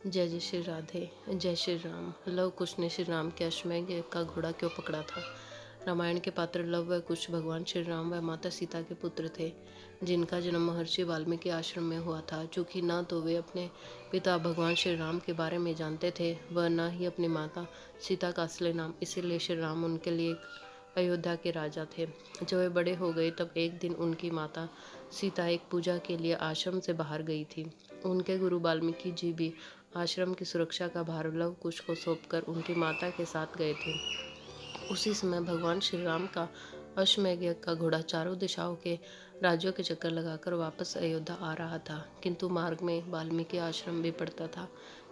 जय जय श्री राधे। जय श्री राम। लव कुश ने श्री राम के अश्वमेध का घोड़ा क्यों पकड़ा था? रामायण के पात्र लव व कुश भगवान श्री राम व माता सीता के पुत्र थे, जिनका जन्म महर्षि वाल्मीकि आश्रम में हुआ था। चूँकि न तो वे अपने पिता भगवान श्री राम के बारे में जानते थे व न ही अपनी माता सीता का असली नाम, इसीलिए श्री राम उनके लिए एक अयोध्या के राजा थे। जब वे बड़े हो गए तब एक दिन उनकी माता सीता एक पूजा के लिए आश्रम से बाहर गई थी। उनके गुरु वाल्मीकि जी भी आश्रम की सुरक्षा का भार लव कुश को सौंपकर उनकी माता के साथ गए थे। उसी समय भगवान श्री राम का अश्वमेध का घोड़ा चारों दिशाओं के राज्यों के चक्कर लगाकर वापस अयोध्या आ रहा था, किंतु मार्ग में वाल्मीकि आश्रम भी पड़ता था।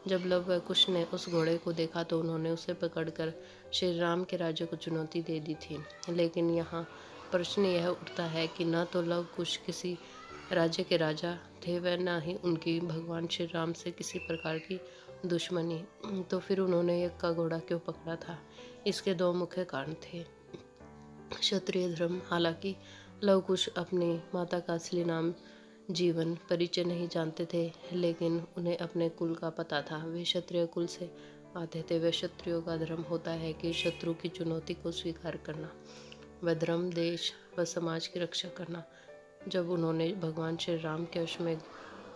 जब लव व कुश ने उस घोड़े को देखा तो उन्होंने उसे पकड़कर श्री राम के राज्य को चुनौती दे दी थी। लेकिन यहाँ प्रश्न यह उठता है कि न तो लव कुश किसी राज्य के राजा थे व न ही उनकी भगवान श्री राम से किसी प्रकार की दुश्मनी, तो फिर उन्होंने यज्ञ का घोड़ा क्यों पकड़ा था? इसके दो मुख्य कारण थे। क्षत्रिय धर्म। हालांकि लव कुश अपनी माता का असली नाम जीवन परिचय नहीं जानते थे, लेकिन उन्हें अपने कुल का पता था। वे क्षत्रिय कुल से आते थे। वे क्षत्रियों का धर्म होता है कि शत्रु की चुनौती को स्वीकार करना व धर्म, देश व समाज की रक्षा करना। जब उन्होंने भगवान श्री राम के अश्वमेध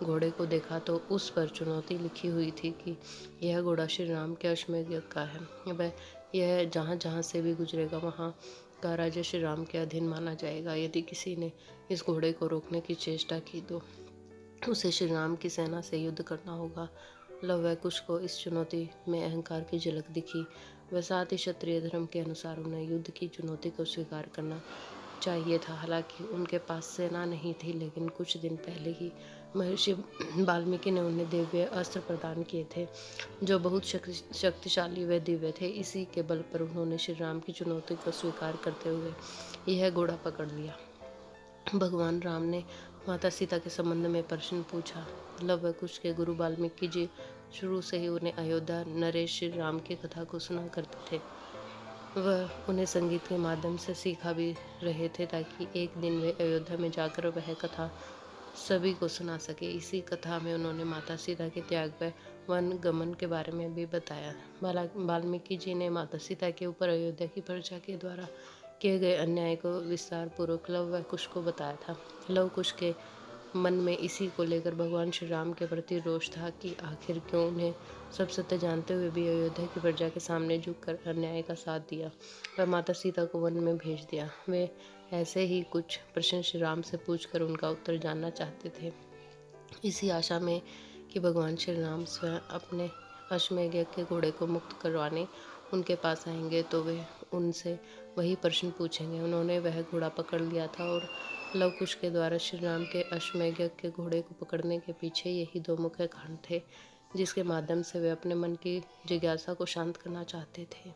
घोड़े को देखा तो उस पर चुनौती लिखी हुई थी कि यह घोड़ा श्री राम के अश्वमेध यज्ञ का है। वह यह जहाँ जहाँ से भी गुजरेगा वहाँ का राज्य श्री राम के अधीन माना जाएगा। यदि किसी ने इस घोड़े को रोकने की चेष्टा की तो उसे श्री राम की सेना से युद्ध करना होगा। लव व कुश को इस चुनौती में अहंकार की झलक दिखी व साथ ही क्षत्रिय धर्म के अनुसार उन्हें युद्ध की चुनौती को स्वीकार करना चाहिए था। हालांकि उनके पास सेना नहीं थी, लेकिन कुछ दिन पहले ही महर्षि वाल्मीकि ने उन्हें दिव्य अस्त्र प्रदान किए थे, जो बहुत शक्तिशाली व दिव्य थे। इसी के बल पर उन्होंने श्री राम की चुनौती को स्वीकार करते हुए यह घोड़ा पकड़ लिया। भगवान राम ने माता सीता के संबंध में प्रश्न पूछा। लव व कुश के गुरु वाल्मीकि जी शुरू से ही उन्हें अयोध्या नरेश श्री राम की कथा को सुना करते थे। वह उन्हें संगीत के माध्यम से सिखा भी रहे थे, ताकि एक दिन वे अयोध्या में जाकर वह कथा सभी को सुना सके। इसी कथा में उन्होंने माता सीता के त्याग व वन गमन के बारे में भी बताया। वाल्मीकि जी ने माता सीता के ऊपर अयोध्या की प्रजा के द्वारा किए गए अन्याय को विस्तार पूर्वक लव व कुश को बताया था। लव कुश के मन में इसी को लेकर भगवान श्री राम के प्रति रोष था कि आखिर क्यों उन्हें सब सत्य जानते हुए भी अयोध्या की प्रजा के सामने झुककर अन्याय का साथ दिया व माता सीता को वन में भेज दिया। वे ऐसे ही कुछ प्रश्न श्री राम से पूछकर उनका उत्तर जानना चाहते थे, इसी आशा में कि भगवान श्री राम स्वयं अपने अश्वमेध के घोड़े को मुक्त करवाने उनके पास आएंगे तो वे उनसे वही प्रश्न पूछेंगे। उन्होंने वह घोड़ा पकड़ लिया था और लव कुश के द्वारा श्री राम के अश्वमेध के घोड़े को पकड़ने के पीछे यही दो मुख्य कारण थे, जिसके माध्यम से वे अपने मन की जिज्ञासा को शांत करना चाहते थे।